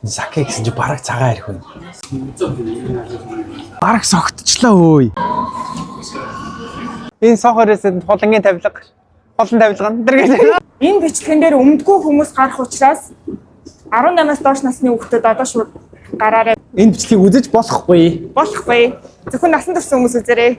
Саке гэсэн чи бараг цагаан ирэх үү. Бараг согтчлаа өөй. Энэ сохороос хулангийн тавилга. Холон тавилга энэ гэж. Энэ бичлэгэн дээр өмдгөө хүмүүс гарах учраас 18-аас доош насны хүүхдүүд одоо шууд гараарай. Энэ бичлэгийг үзэж болохгүй. Болохгүй. Зөвхөн насан турш хүмүүс үзээрэй.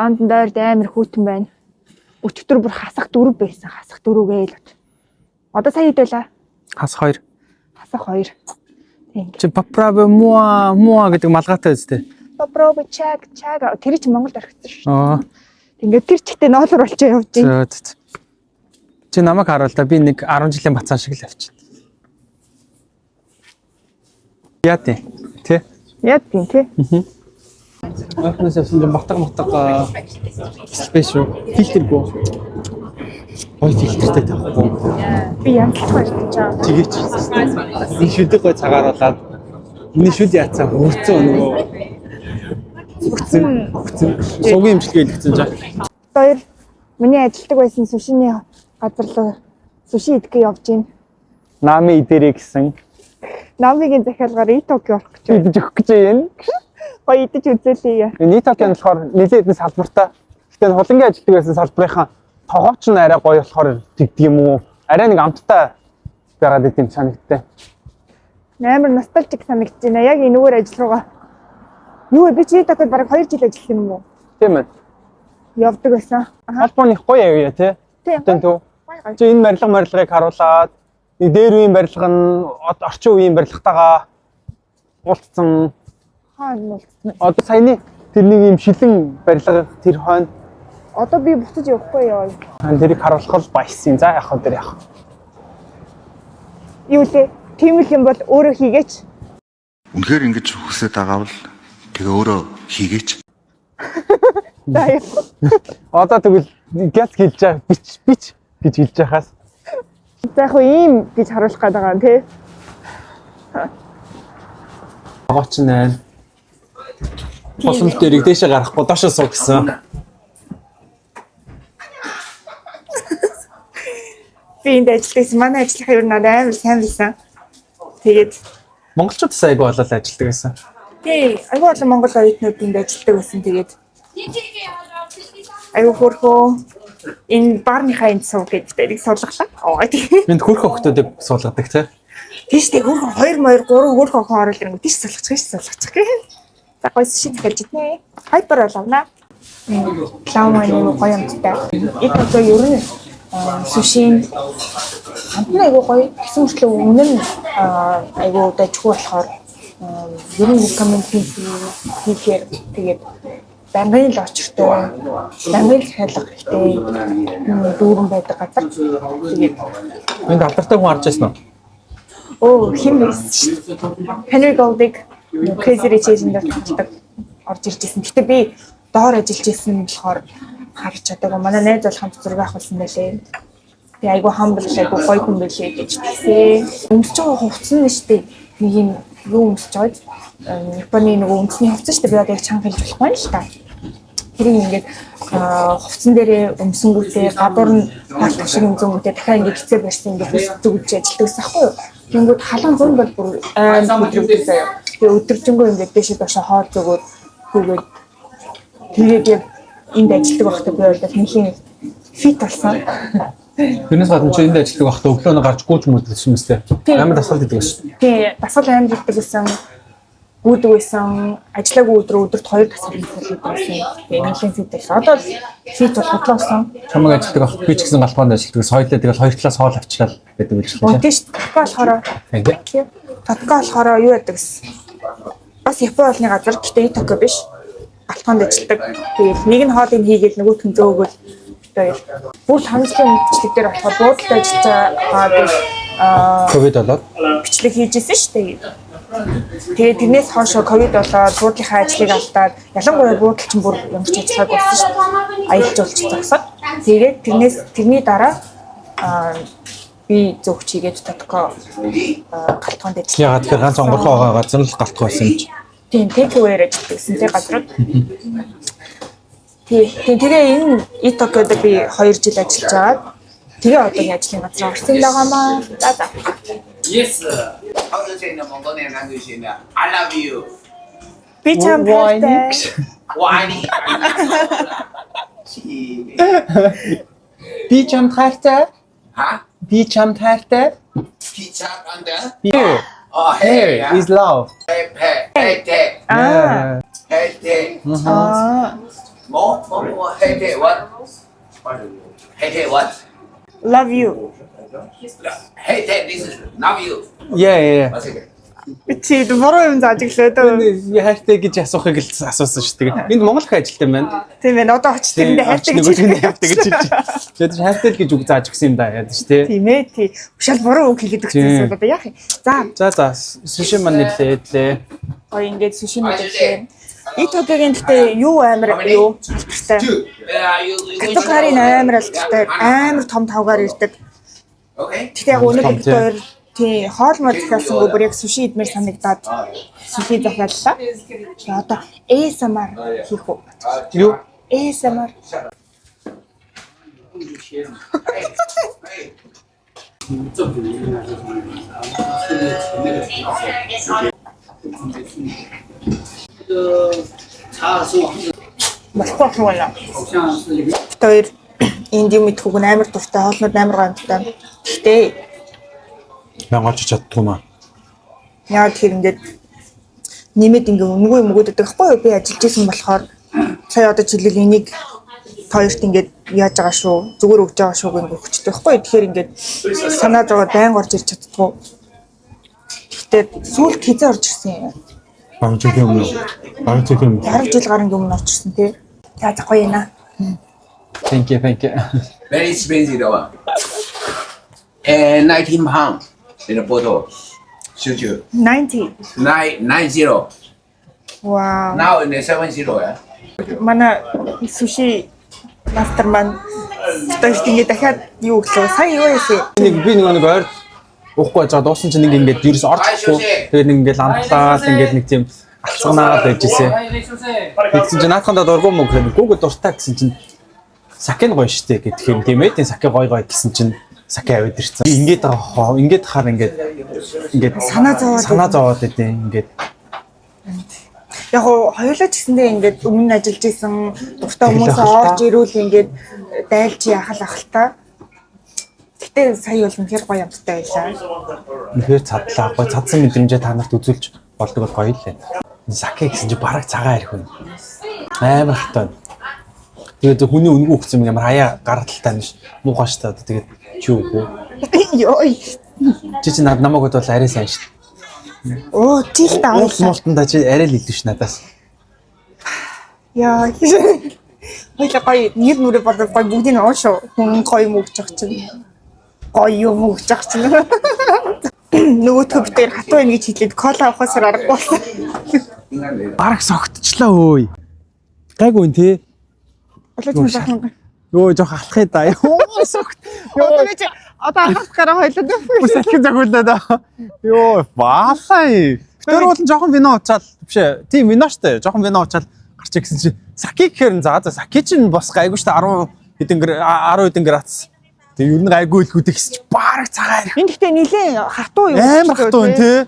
Лондон дойрд амар хүүтэн байна. Өчигдөр бүр хасах 4 байсан. Хасах 4-гээ л. Одоо сая хэд байлаа? Хасах 2. Хасах 2. Тийм. Чи папрабе муа гэдэг малгайтай үстэй. Папрабе чаг. Тэр чинь Монголд орхисон шүү. Аа. Ингээд тэр чигтээ ноолор болчихоо явж байна. Чи намайг харуул та би нэг 10 жилийн бацаан шиг л авчих. Яа тий. Яа тийм тий. Ахнаас авсан батга спешиал фильтргүй. Ой фильтртэй таахгүй. Би янзлахгүй байна. Тэгээч. Энэ шүдэг гой цагааруулаад энэ шүд яацаа хөрцөн нөгөө хөрцөн суугийн имчилгээ хийлгэсэн жаа. Хоёр миний ажилтдаг байсан сушины газар руу суши идэхээ явж байна. Нами идэрэ гэсэн. Намигийн захиалгаар иток явах гэж байна. Идэж өгөх гэж байна. Гоё идэж үзүүлье. Энэ итокийн болохоор нэлээд нэг салбартай. Гэтэ хулангийн ажилтдаг байсан салбарынхаа тогооч нь арай гоё болохоор тэгдэг юм уу? Арай нэг амттай байгаад идэм санагдтаа. Амар ностальжик санагдаж байна. Яг энэгээр ажил руугаа. Юу би чи итокод бараг 2 жил ажилласан юм уу? Тийм ээ. Явдаг байсан. Холбооны гоё явъя тий. Тийм төв. Чи энэ барилгыг харуулад нэг дээр үеийн барилга нь орчин үеийн барилгатайгаа уулзсан. Хаана уулзсан? Одоо саяны тэрнийг юм шилэн барилга тэр хойно. Одоо би буцаж явахгүй яа. Тэрийг харуулах л баясан. За яах вэ тэр яах. Юу лээ? Тийм л юм бол өөрөө хийгээч. Үнэхээр ингэж хүсэж байгаа бол тэгээ өөрөө хийгээч. За яа. Одоо тэгвэл газ хэлж байгаа бич гэж хэлж байхаас. За яг ийм гэж харуулах гээд байгаа тий. Агаач нэ. Хосол дээрийг дэшээ гарахгүй доошоо суу гэсэн. Би энд ажилласан. Манай ажлынхаа ер нь амар сайн байсан. Тэгээд Монголчууд сайгүй болол ажилладаг гэсэн. тий, айгүй олон монгол оюутнууд энд ажилладаг байсан. Тэгээд айгүй хөрхөө энэ баарныхаа энд сууг гэдэг нэг суулгалаа. Энд хөрх охтуудыг суулгадаг тий. Тийш тэг хөрх 2 3 хөрх охин оруулах юм тийш суулгачих гээ. За гойс шид хэлж иднэ. Хайпер боловна. Лауманы гоё амттай. Итото ер нь сушин амтны айгүй гоё. Гэсэн мэтлээ өмнө нь айгүй дажгүй болохоор ер нь рекоменд хийхээр тэгээд Бангын л очиртой. Бангын хайлах хэрэгтэй. Дүүрэн байдаг газар. Тэгээд энд алдартай хүн харж байсан уу? оо хин байсан шүү дээ. Henry Golding Crazy Rich Asians-д орж ирж байсан. Гэтэ би доор ажиллаж байсан болохоор харж чадаагүй. Манай найз бол хамт зураг авахулсан байлээ. Би айгүй хамбал айгүй гоё хүн байлээ гэж хэлсэн. Өмсөж байгаа хувцас нь шүү дээ. Нэг юм юу өмсөж байгаа. Японы нэг өмсний хувцас шүү дээ. Би одоо яг чанга хэлж болохгүй л та. Тэрийг ингээд хувцсан дээрээ өмсөнгүүтээ гадуур нь хаалт шиг өмсөнгүүтээ дахиад ингээд хэцээ барьсан ингээд зүгж ажилладаг гэсэн байхгүй юу? Тэнгүүд халуун зүүн бол бүр өдрөгдөж заяа. Тэгээ өдөржингөө ингээд дэшээ доошоо хоол зөгөөд хүүгээд тэгээд энд ажилладаг байхдаа би бол нэхийн фит болсон. Тэрнээс гадна чи энд ажилладаг байхдаа өглөөнөө гарч гүйж мөдөлсөн мэт. Амар дасгал гэдэг байсан. Тий, дасгал амар гэдэг байсан. Гүйдэг байсан. Ажиллаагүй өдрөд 2 дасгал хийдэг байсан. Тэгээ нэлийн фит байсан. Одоо фит бол хотлоосон. Чамайг ажилладаг байхад би ч гэсэн галбаанд ажилладаг. Соёлоо тэгэл 2 талаас хоол авчрал гэдэг үг шүү дээ. Тийш татка болохоор татка болохоор юу яадаг гэсэн. Бас Япон олны газар гэхдээ Итоко биш. Алтгоонд ажилладаг. Тэгээд нэг нь хоолыг хийгээл нөгөөх нь зөөгөл хоёр. Бүр 5 жилийн бичлэг дээр болохоор буудалд ажиллаж байгаа ковид болоод бичлэг хийжсэн шүү дээ. Тэгээд тэрнээс хойш ковид болоод буудлынхаа ажлыг алдаад ялангуяа буудал чинь бүр ямар ч ажиллагааг болсон шүү дээ. Аялал жуулч зогсоод. Тэгээд тэрний дараа би зөв чигээд татко галтгоонд ажиллаж. ягаад тэгэхээр ганц онгорхоо байгаа газар л галтгоо байсан юм чи. Тийм take away-ээр ажилладаг гэсэн тийм газрууд. Тэгээ энэ Итокёд би 2 жил ажиллаж байгаа. Тэгээ одоогийн ажлын газар орсон байгаамаа. За. Yes. How to say in the Mongolian language in I love you. Би чам хайртай. Why? Би чамд хайртай. Huh? Би чамд хайртай. Pizza under? Here. Oh, Here hey. is love. Hey, hey, hey, Аа. hey, hey. Аа. More, hey, hey, what? Hey, hey, what? Love you. Hey, hey, this is love you. Yeah. What's it? Чи буруу юм зааж иглээ дөө. Хайртай гэж асуухыг л асуусан шүү дээ. Энд Монгол их ажилтсан байна. Тийм ээ. Одоо очиж тэрэндээ хайртай гэж хайртай гэж хэлж. Тэгээд хайртай л гэж үг зааж өгсөн юм да яа гэж тий. Тийм ээ. Тий. Ушаал буруу үг хэлээд өгсөн одоо яах юм. За. За суши маань нэлээдлээ. Гоё ингээд суши мэдлээ. Итокёгийн гэхдээ юу амар юу алдартай. Итокарын амар алдартай. Амар том тавгаар ирдэг. Okay. Тэгтээ яг өнөөдөр бид хоёр тий хоолмор захиалсангүй бүр яг суши идмээр санагдаад суши захиаллаа. Тэгээ одоо ASMR хийх үү? Юу? ASMR. Багтах байна. Тэр энд юм идэх үг амар дуртай, хоолнууд амар гомдтой. Гэтэ Мянгаач чаддгүй маа. яа тэр ингээд нэмээд ингээ өнгөө мөгөөдөд байхгүй юу? Би ажиллаж исэн болохоор сая одоо жишээлбэл энийг хоёрт ингээд яаж байгаа шүү, зүгээр өгж байгаа шүү гэнгээ хүчтэй байхгүй юу? Тэгэхээр ингээд санаа зовоод байн орж ирч чаддгүй. Гэтэ сүүлд хизээ орж ирсэн юм. Бараг жилийн өмнө. 10 жил гарын өмнө орж ирсэн тий. За гоё яана. Thank you. Very expensive though. And 19 pounds in a bottle. Shoot 90. 990. Wow. Now in the 70, yeah. Манай суши мастер маань тэгж ингэ дахиад юу гэлээ сая юу яасан Би нэг ойр уухгүй жаа дуусан чинь ингээд ерөөс орчихгүй. Тэгээд ингээд амтлаад ингээд нэг тийм алцганаад байж ирсэн. Тэгсэн чинь наатхандаа дургуй мөн гэхэд гүүг дуртай гэсэн чинь сакин гоё штэ гэх юм тийм ээ. Тийм сакин гоё гэсэн чинь сакин аваад ирсэн. Ингээд хаар ингээд санаа зовоод идэв ингээд. яг хоёулаа ч гэсэндээ ингээд өмнө ажиллаж исэн дуртай хүмүүс орж ирүүл ингээд дайлж яхал ахaltaа. Гэтэ сая бол үнэхээр гоё амттай байлаа. Үнэхээр цадлаа гоё цадсан мэдрэмжээ та нарт үзүүлж болдог бол гоё л байна. Саки гэсэн чинь бараг цагаан ирэх үн. Амар хатаа. Тэгээд хүний үнгүй өгсөн юм амар хаяа гаргалтай нь муухай штэ одоо тэгээд чи үгүй. Йой. Чи намайг бол арай сайн штэ. Оо тийх та Уус муултанда чи арай л идэв ш надаас. Яа. Хоёлаа гоё нэр нүрэ бодож гоё бүгдийг нь уушаа хүн гоё мөгж байгаа чинь. Гоё юм өгч байгаа чинь. Нөгөөдхөө бид тэр хатуу байна гэж хэлээд кола авахсаар аргагүй болсон. Бараг согтчлаа өөй. Гайгүй нэ тий. Олооч жоохон. Йоо жоох алхах да. Йоо согт. Одоо гэж одоо анхаарах гараа хойлоо. Бүр салхин загууллаа да. Йоо баалаа. Тэр бол жоохон вино уучаал бишээ. Тийм вино штэ. Жоохон вино уучаал гарч ирсэн чи саки гэхээр за саки чинь бас гайгүй штэ 10 хэдэн градус. Тэг ер нь гайгүй л хүдэг гэсэн чи бараг цагаан ирэх. Энд гэхдээ нилээн хатуу юм. Амар хатуу юм тий.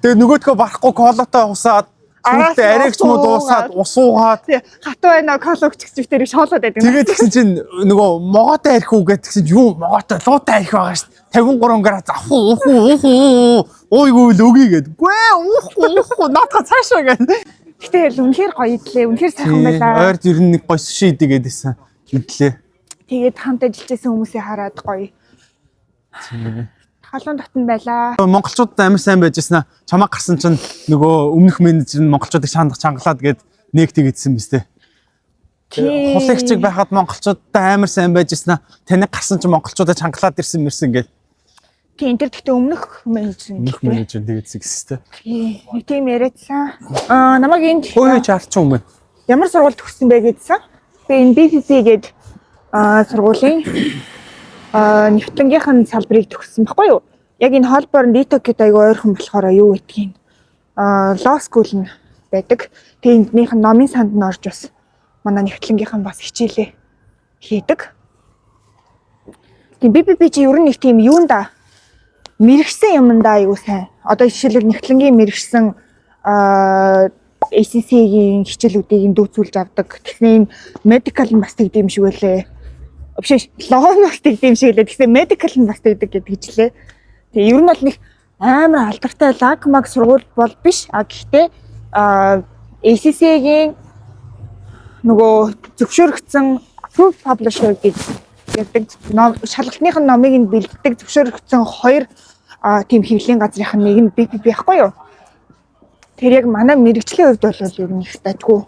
Тэгээ нөгөөдгөө барахгүй колотой усаад сүлдээ арайгч муу дуусаад усуугаад хатуу байна кола өгчих тэр шоолоод байдаг. тэгээд тэгсэн чинь нөгөө могоотой арих үгээд тэгсэн чи юу могоотой луутай арих байгаа шүү дээ. 53 градус ахуу ойгоо л өгийгээд. Гүй наатаа цаашаа гээд. Гэхдээ үнэхээр гоё идлээ. Үнэхээр сайхан байлаа. Ойрд ер нь нэг гоё суши идэгээд байсан. Идлээ. Тэгээд хамт ажиллаж байсан хүмүүсээ хараад гоё. Халуун татан байлаа. Монголчууд амар сайн байж яснаа. Чамаа гарсан чинь нөгөө өмнөх менежер нь монголчуудыг чангалаад гээд нэгтэйг идсэн биз дээ. Хулагчиг байхад монголчуудтай амар сайн байж яснаа. Таныг гарсан чинь монголчуудаа чангалаад ирсэн мэрсэн гээд. Тийм тэр гэхдээ өмнөх менежер нь. Өмнөх менежер тэгсэн гэсэн тийм. Нэг тийм яриадсан. Намайг энд хөөе чарч юм бэ. Ямар сургууль төгссөн бэ гэдсэн. Би энэ BCC гээд сургуулийн нэвтлэнгийнхэн салбарыг төгссөн баггүй юу? Яг энэ холбоонд Итокёд аягүй ойрхон болохоор юу гэдгийг law school нь байдаг. Тэгээ энднийх нь номын санд нь орж бас манай нэгтлэнгийнхэн бас хичээлээ хийдэг. Тийм би чи ер нь нэг тийм юунда мэрэгсэн юмдаа аюу сайн. Одоо жишээлбэл нэгтлэнгийн мэрэгсэн ACC-ийн хичээлүүдийг дүүцүүлж авдаг. Тэгэхээр энэ medical нь бас тэгдэм шиг байлээ. Биш логон бас тэгдэм шиг лээ. Тэгэхээр medical нь бас тэгдэг гэдэг хэлээ. Тэгээ ер нь бол нэг амар алдартай лагмаг сургууль бол биш. Гэхдээ ACC-ийн нөгөө зөвшөөрөгдсөн approved publisher гэдэг шалгалтных нь номыг нь бэлддэг зөвшөөрөгдсөн 2 тийм хэвлэлийн газрын нэг нь BPP байхгүй юу? Тэр яг манай мэрэгчлийн хувьд бол ер нь их дажгүй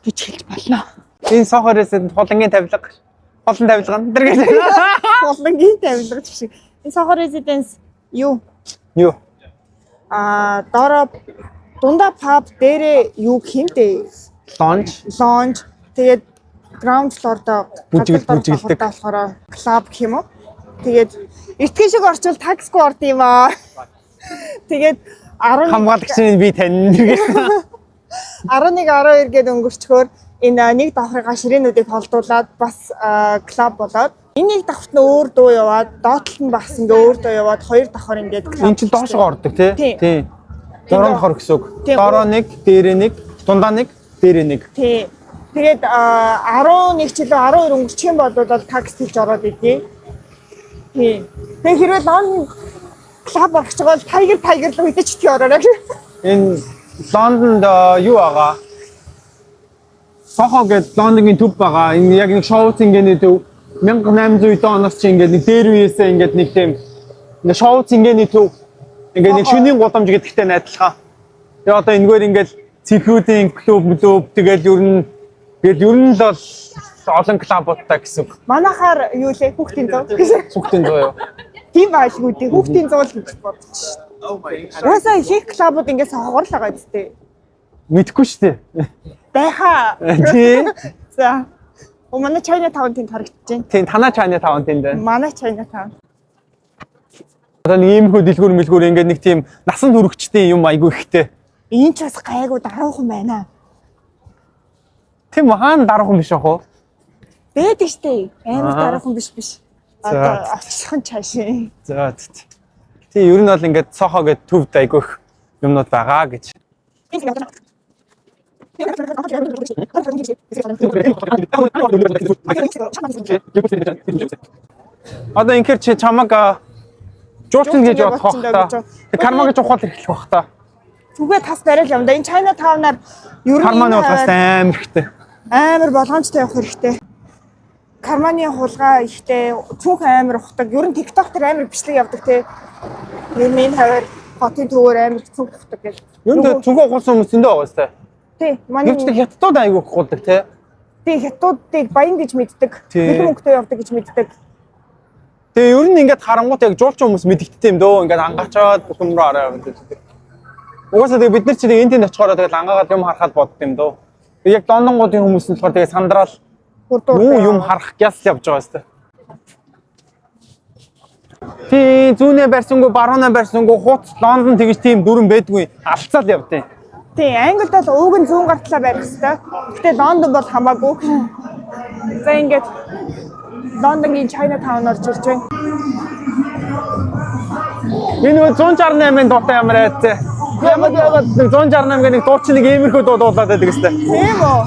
гэж хэлж болно. Энэ сохорээс хулангийн тавилга, холон тавилга энэ гэж. Хулангийн тавилга шиг. Энэ сохор residence юу? Юу? Дороо дундаа pub дээрээ юу хинтээ? Lounge. Тэгээд ground floor-доо бүжиглдэг болохоор club гэх юм уу? Тэгээд эртхэн шиг орчвол таксгүй орд юм аа. Тэгээд 10 хамгаалагчийн би тань гэж. 11 12 гээд өнгөрчхөөр энэ нэг давхрыгаа ширээнүүдийг холдуулаад бас клуб болоод энэ нэг давхрт нь өөр дуу яваад доотлолт нь бас ингээ өөр дуу яваад хоёр давхар ингээд клуб. Энд чинь доошоо ордог тий. Дөрөв давхар гэсэн үг. Дороо нэг, дээрээ нэг, дундаа нэг, дээрээ нэг. Тий. Тэгээд 11 ч илүү 12 өнгөрчих юм бол такс хийж ороод идэв. Тий. Тэгээд хэрвээ лон клуб орчих бол Tiger л үдэж чи ороо. Энэ Лондонд юу байгаа? Сохо гэдэг Лондонгийн төв байгаа. Энэ яг нэг шоу цэнгэний төв 1800 оноос чи ингээд нэг дээр үеэсээ ингээд нэг тийм нэг шоу цэнгэний төв ингээд нэг шөнийн гудамж гэдэгтэй найдлахаа. Тэгээ одоо энэгээр ингээд цэрхүүдийн клуб тэгэл ер нь л бол олон клубуудтай гэсэн үг. Манайхаар юу лээ хүүхдийн зов. Хүүхдийн зов юу? Тийм байлгүй дээ. Хүүхдийн зов л гэж бодчих шээ. Уусаа их клубууд ингээд сохор л байгаа зү. Мэдхгүй шүү дээ. Байхаа. Тий. За. Манай China Town тэнд харагдаж байна. Тийм, танаа China Town тэнд байна. Манай China Town. Одоо нэг иймэрхүү дэлгүүр ингээд нэг тийм насан туршидтын юм айгүй ихтэй. Энд ч бас гайгүй даруухан байна. Тийм хаана даруухан биш ах уу? Бэдэг штэ. Амар даруухан биш. Одоо очиххан чаашаа. За. Тийм ер нь бол ингээд Сохо гэдэг төвд айгүй их юмнууд байгаа гэж. Одоо инхээр чи чамаг жуулчин гэж бодох байх та. Кармаг гэж ухаал эхлэх байх та. Зүгээр тас барайл юм да. Энэ China Town-аар ер нь карманы хулгаас амар ихтэй. Амар болгоомжтой явах хэрэгтэй. Карманы хулгай ихтэй, цүнх амар ухдаг. Ер нь TikTok дээр амар бичлэг явдаг те. Ер нь энэ хавар хотын төвөр амар цүнх ухдаг гэж. Ер нь цүнхөө ухуулсан хүмүүс зөндөө байгаа сте. Тий, манай хятадууд айгүй ухуулдаг те. Тий, хятадуудыг баян гэж мэддэг. Мэдэн мөнгөтэй явдаг гэж мэддэг. Тэгээ ер нь ингээд харангуут яг жуулчин хүмүүс мэддэгтэй юм дөө. Ингээд ангачаад бүхэн рүү араа гэдэг. Угаасаа тэгээ бид нар чи энэ тэнд очихороо тэгэл ангаагаад юм харахад бодд юм дөө. Яг Лондонгуудын хүмүүс нь болохоор тэгээ сандраал юм харах гяс явж байгаа сте. Тий, зүүнээ барьсангүй, баруунаа барьсангүй хууц Лондон тэгж тийм дүрэн байдгүй алцаал явдیں۔ Тий, Англид бол ууг нь зүүн гартлаа барих хэрэгтэй. Гэтэ Лондон бол хамаагүй. За ингээд Лондонгийн China Town орж ирж байна. Энэ 168-ын дуутай ямар айцээ. Ямар 168 гэх нэг дуучин нэг иймэрхүү дуу дуулаад байдаг сте. Тийм үү?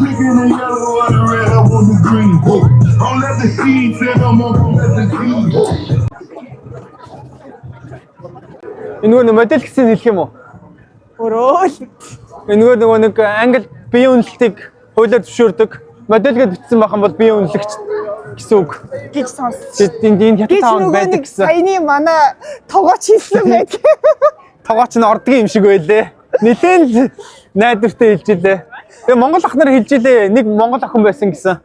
Энэ нэг модель гэсэн хэлэх юм уу? Өрөөл. Энэ нөгөө нэг англи бие үнэлтийг хуулиар зөвшөөрдөг. Модель гэж бичсэн байх юм бол бие үнэлэгч гэсэн үг. Гэж сонсч. Энд хятад таун байдаг гэсэн. Саяны манай тогооч хийсэн байг. Тогооч нь ордгийн юм шиг байлээ. Нилээн найдвартай хэлж илээ. Тэгээ Монгол ах нар хэлж илээ. Нэг Монгол охин байсан гэсэн.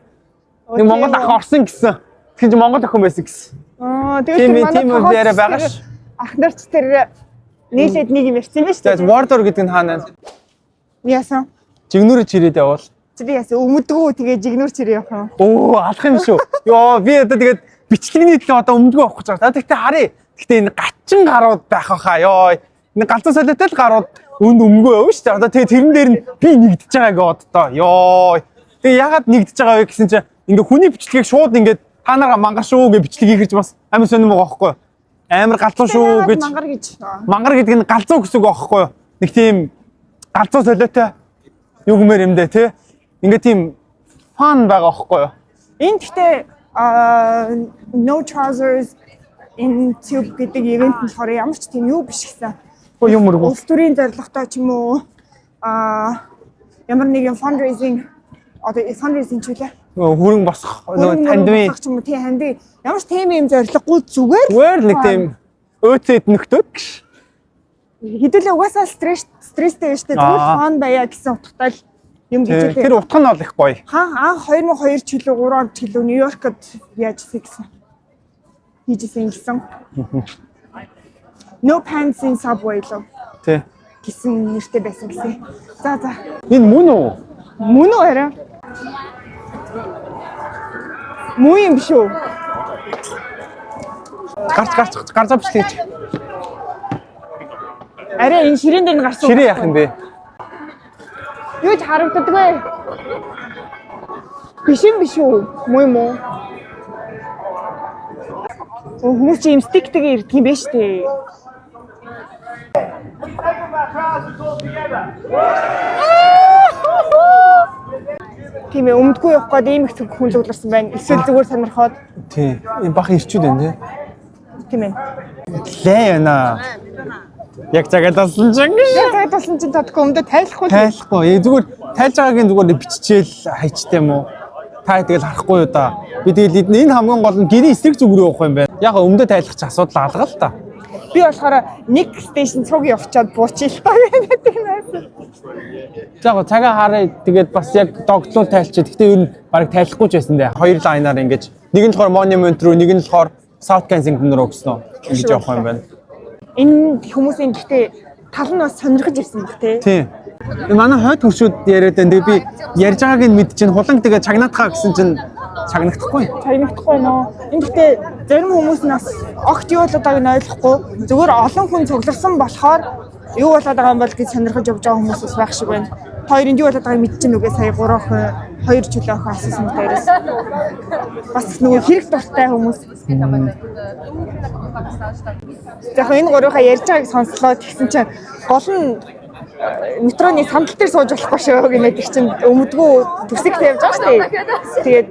Нэг Монгол ах орсон гэсэн. Тэгэхээр чи Монгол охин байсан гэсэн. Тэгээд тийм үү яриа байгаа ш. Ах нарч тэр нийлээд нэг юм ярьсан юм шүү дээ. Тэгээд Wordor гэдэг нь хаана? Яасан? Жигнүрэ чирээд явал. Чи яасан өмдгөө тэгээ жигнүр чирээ явах юм. Оо, алах юм шүү. Йоо, би одоо тэгээд бичлэгний төлөө одоо өмдгөө авах гэж байгаа. Гэхдээ харъя. Гэхдээ энэ гачин гарууд байх хаа ёо. Энэ галзуу солиотой л гарууд Үнд өмгөө явна шүү дээ. Одоо тэгээ тэрэн дээр нь би нэгдэж байгааг оддоо. Йоо. Тэгээ ягаад нэгдэж байгаа вэ гэсэн чинь ингээ хүний бичлэгийг шууд ингээ та нараа мангар шүү гэж бичлэг хийхэрч бас амар сонирм байгаа байхгүй юу? Амар галзуу шүү гэж. Мангар гэж. Мангар гэдэг нь галзуу гэсэн үг байхгүй юу? Нэг тийм галзуу солиотой юу гэмээр юм дээ тий. Ингээ тийм фан байгаа байхгүй юу? Энэ гэхдээ no trousers in tube гэдэг ивент нь болохоор ямар ч тийм юу биш гэсэн. Юм уу? Улс төрийн зорилготой ч юм уу ямар нэгэн fundraising ч үлээ. Хүрэн босох тандвын ч юм уу тий ханди ямар ч тийм юм зорилгогүй зүгээр нэг тийм өөцөд нөхдөд гэж. Хэдүүлээ угаасаа стресстэй байж тээ зүгээр фан байя гэсэн утгатай л юм гэж үү. Тэр утга нь бол их гоё. Анх 2002 ч илүү 3 ч илүү Нью-Йоркод яаж хийсэн гэсэн. No pants in subway лөө. Тий. Гэсэн нэртэй байсан гэсэн. За. Энэ мөн үү? Мөн үү арай? Муу юм биш үү? Гарч авчихлээ. Арай энэ ширээн дээр нь гарсан. Ширээ яах юм бэ? Юу ч харагддаг вэ? Биш үү? Муу юм уу? Хүмүүс чи юм стиктэйг ирдэг юм биш үү? Тийм ээ өмдгөө явах гээд ийм их хүн зөвлөрсөн байна. Эсвэл зүгээр сонирхоод. Тий. Энэ бах ирчүүд байна тий. Тийм ээ. Лээ яна. Яг цагаад болсон чинь татгүй өмдөө тайлахгүй. Тайлахгүй. Зүгээр тайлж байгаагийн зүгээр биччихээл хайчтай юм уу? Та тэгэл харахгүй юу да. Би тэгэл энэ хамгийн гол нь гэрийн эсрэг зүг рүү явах юм байна. Яг өмдөө тайлах чи асуудал алга л та. Би болохоор нэг стейшн цуг явчаад буучихлаа гэдэг юм байсан. За цагаа харъя. Тэгээд бас яг догтлол тайлчээ. Гэхдээ ер нь баг тайлахгүй ч байсан дээ. Хоёр лайнаар ингэж нэг нь болохоор Monument руу, нэг нь болохоор South Kensington руу гэсэн үү. Ингэж явах юм байна. Энэ хүмүүсийн гэхдээ тал нь бас сонирхож ирсэн баг тий. Тийм. Манай хойд хуршууд яриад байна. Тэгээ би ярьж байгааг нь мэд чинь хуланг тэгээ чагнаатхаа гэсэн чинь чагнахдахгүй. Чагнахдахгүй нөө. Энэ гэхдээ зарим хүмүүс нь бас огт юу болоод байгааг нь ойлгохгүй. Зүгээр олон хүн цугларсан болохоор юу болоод байгаа юм бол гэж сонирхож явж байгаа хүмүүс бас байх шиг байна. Хоёрын юу болоод байгааг мэдчихэв үгээ сая 3 охин 2 жилийн охин асуусан дээрээс. Бас нөгөө хэрэг дуртай хүмүүс. Яг энэ гурвынхаа ярьж байгааг сонслоо тэгсэн чинь гол нь метроны сандал дээр сууж болохгүй шүү гэнэ чинь өмдгөө төсөгтэй явж байгаа шүү дээ. Тэгээд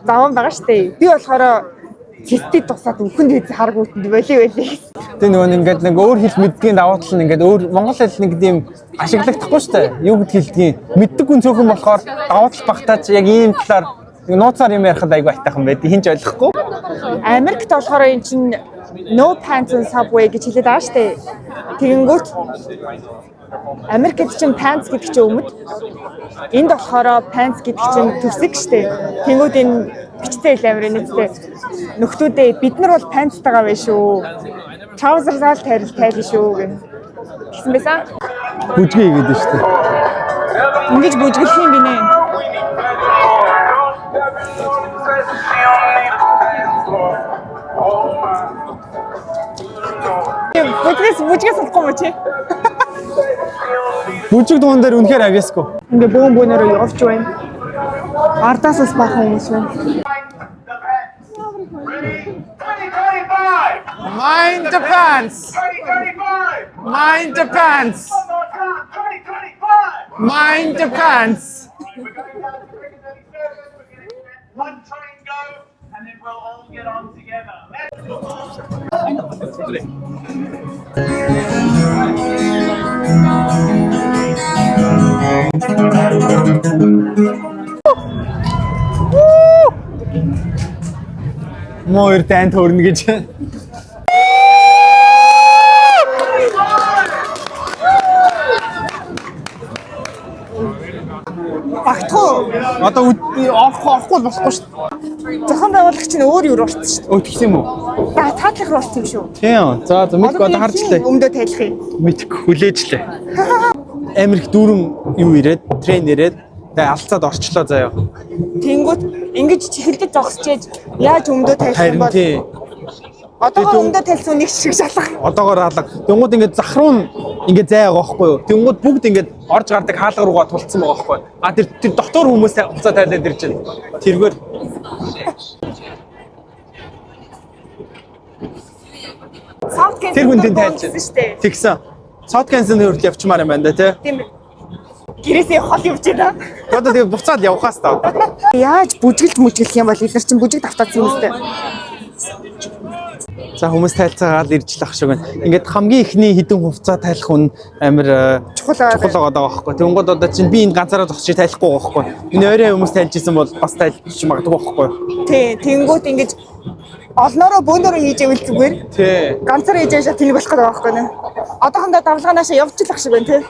заван байгаа шүү дээ. Би болохоор тесттэй тусаад үхэнд хийж харгуутанд боли. Тэгээ нөгөө ингээд нэг өөр хэл мэддгийн давуу тал нь ингээд өөр монгол хэл нэг тийм ашиглагдахгүй шүү дээ. Юу гэд хэлдгийг мэддэг хүн цөөхөн болохоор давуу тал багтаач яг ийм талаар нууцаар юм ярихад айгүй айтайхан байдаг. Хинч ойлгохгүй. Америкт болохоор эн чинь no pants in subway гэж хэлээд байгаа шүү дээ. Тэгэнгүүт Америкт чинь pants гэдэг чинь өмд. Энд болохоор pants гэдэг чинь төсөг шүү дээ. Тэнгүүд энэ бичтэй амир нэгтэй нөхдүүдээ бид нар бол pants тагаа байх шүү. Trousers-аа тайлна шүү гэсэн байсан. Бүжгээ игээд шүү дээ. Ингэж бүжгэлэх юм бинэ. Бүжгээс болохгүй мө чи? Бүжиг дуун дээр үнэхээр авьяасгүй. Ингээ бөөнөрөө явж байна. Ардаас бас бахан хүмүүс байна. Mind the pants. Mind the pants. Mind the pants. One train go, and then we'll all get on together. Мөр тань төрнө гэж. Багтхуу. Одоо орохгүй болохгүй шүү дээ. Зохион байгуулагч нь өөр юу орсон шүү дээ. Өө тэгсэн юм уу? Таатлах руу орсон юм шүү. Тийм. За мэдгүй одоо харчлаа. Өмдөө тайлах юм. Мэдгүй хүлээжлээ. Америк дүүрэн юу ирээд, трен ирээд тэгээ алцаад орчлоо заяа. Тэнгүүт ингэж чихэлдэж зогсчээж яаж өмдөө тайлах юм бол Одоогоор өмдөө талсан нэг шиг шалгах. Одоогоор хаалга. Тэнгууд ингээд зах руу ингээд зай байгаа байхгүй юу? Тэнгууд бүгд ингээд орж гардаг хаалга руугаа тулцсан байгаа байхгүй юу? А тэр дотор хүмүүс хуцаа тайлаад ирж байна. Тэргээр Сауткенс тэр хүндийн тайлж шүү дээ. тэгсэн. Сауткенсийн хүртэл явчмаар юм байна да тий. Тийм. Гэрээсээ хол явж байна. Одоо тэгээ буцаад явахаас та. Яаж бүжгэлж мүжгэлэх юм бол эдгээр чинь бүжиг давтаацсан юм үстэй. За хүмүүс тайлцаагаад ирж л ах шиг байна. Ингээд хамгийн ихний хідэн хувцас тайлах хүн амар Чухал байгаа байхгүй. Тэнгууд одоо чинь би энэ ганцаараа зогсож тайлахгүй байгаа байхгүй. Энэ өөрөө хүмүүс тайлж исэн бол бас тайлж магадгүй байхгүй. Тий, тэнгууд ингэж олноороо бөөнөрөө хийж ивэл зүгээр. Тий. Ганцаараа хийж яашаа тэнэг болох гэдэг байхгүй нэ. Одоохондоо давлгаанаашаа явж л ах шиг байна тий.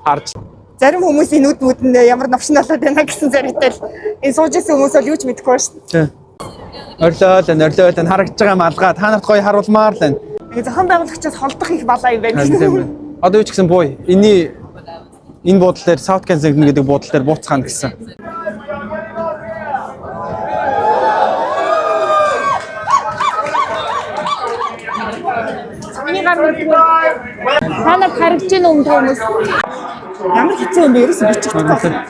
Харж. Зарим хүмүүсийн нүд мүдэнд ямар новшин болоод байна гэсэн зэрэгтэй л энэ сууж исэн хүмүүс бол юу ч мэдэхгүй ба шүү. Тий. Орлоо харагдж байгаа малгай та нарт гоё харуулмаар л байна. Тэгээ зохион байгуулагчаас холдох их балаа юм байна. Одоо юу ч гэсэн бууй. Энэ буудлын дээр Southkensington гэдэг буудлын дээр бууцгаана гэсэн. Ханаа харагдж байна өмнө хүмүүс. Ямар хэцүү юм бэ? Ерөөсөө бичихгүй.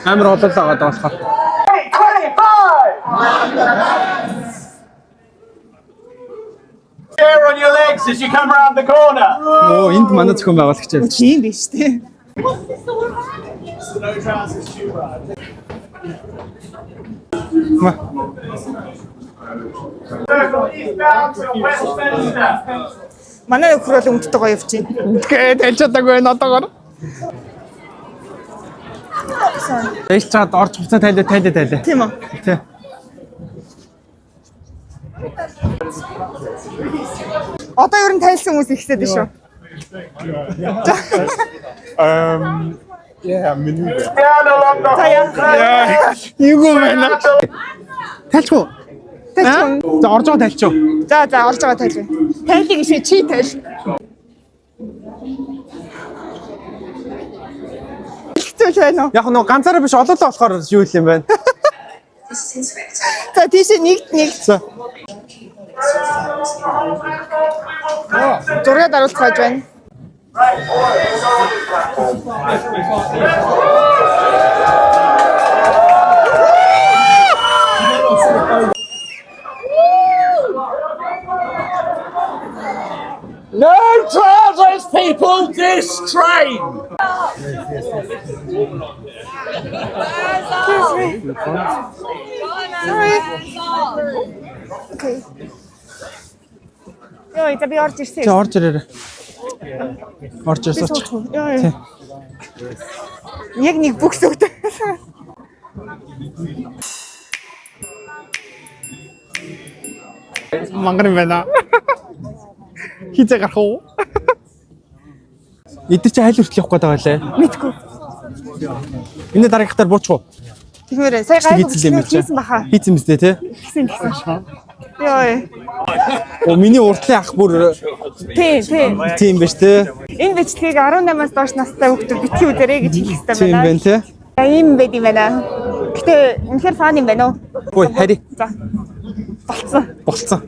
Амар олоолаа байгаа болохоор. 25! Chair on your legs as you come around the corner. Оо энд манай зөвхөн байгуулагч юм. Тийм биш тий. No trousers too bright. Circle eastbound to Westminster. Манай нөхөр бол өмддөг гоё явж байна. Тэгээд тайлж чадаагүй байна одоогоор. Эйс чад орж буцаа тайлаа. Тийм үү? Тий. Одоо ер нь тайлсан хүмүүс ихсээд шүү. Down along the whole Юу вэ? Тайлчгүй. Тайлсан. За орж байгаа тайлчгүй. За орж байгаа тайлгүй. Тайлыг ишээ чи тайл. Хэцүү байна уу? Яг нөө ганцаараа биш олоолаа болохоор юу юм байна. За тийш нэг. За. Зураг даруулах гэж байна. No trousers, people, this train! Окей. Йоо, за би орж ирсэн. За орж ирээрэй. Орж ирсооч. Йоо. Яг нэг бүкс өгдөө. Мангар юм байна. Хизээ гарах уу? Эдгээр чи хайл хүртэл явах гээд байгаа лээ. Мэдгүй. Энэ дараагийнхтаар буучих уу? Тэгэхээр сая гайгүй хийсэн баха. Хийсэн мэт те. Хийсэн. Йоо. Оо миний уртлын ах бүр тийм биш те. Энэ бичлэгийг 18-аас доош настай хүүхдүүд битгий үзээрэй гэж хэлэх хэрэгтэй Тийм байна. байна те. Ийм байд юм байна. Гэтэ үнэхээр фан юм байна уу? Хөөе хари. За. Болцсон.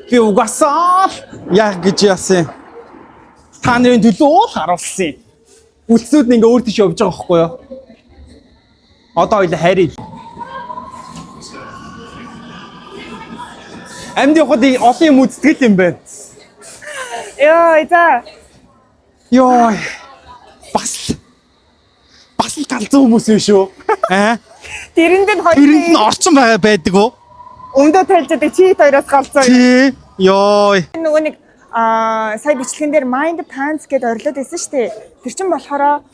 Би угаасаа яг гэж яасан. Та нарын төлөө л харуулсан. Үлцүүд нь ингээ өөр тийш явж байгаа байхгүй юу? Одоо хоёул хари. Амд явахад олон юм үзтгэл юм байна. Йоо, за. Йоо. Бас л галзуу хүмүүс юм шүү. Аа? Тэрэнд нь Тэрэнд нь хоёр орчин байдаг уу? өмдөө тайлж байгаа чи хоёроос галзуу. Тий. Йоо. Нөгөө нэг сая бичлэгэн дээр Mind Pants гэдээ орилоод байсан шүү дээ. Тэр чинь болохоор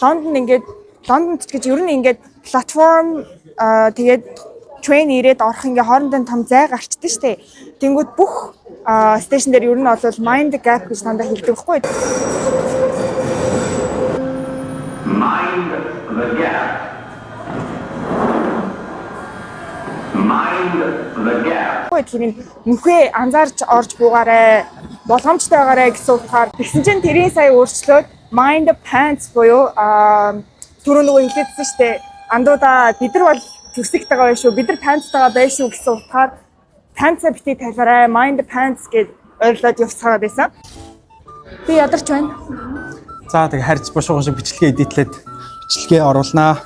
Лондонд ч гэж ер нь ингээд платформ тэгээд train ирээд орох ингээ хоорондоо том зай гарчдаг шүү дээ. Тэнгүүд бүх стейшн дээр ер нь бол Mind Gap гэж дандаа хэлдэг байхгүй. Mind the gap. Mind the gap. Тэгэхээр нүхээ анзаарч орж буугаарай, болгоомжтой байгаарай гэсэн утгаар тэгсэн чинь тэрийн сая өөрчлөөд Mind Pants буюу түрүү нөгөө хэлээдсэн шүү дээ. Андуудаа бид нар бол зүсэгтэйгээ байх шүү, бид нар пантстайгаа байх шүү гэсэн утгаар pants бити тайлбараа mind pants гэж ойрлоод явцгаад байсан. Би ядарч байна. За тэгээ харьц бошгоо шиг бичлэгээ эдитлээд бичлэгээ оруулнаа.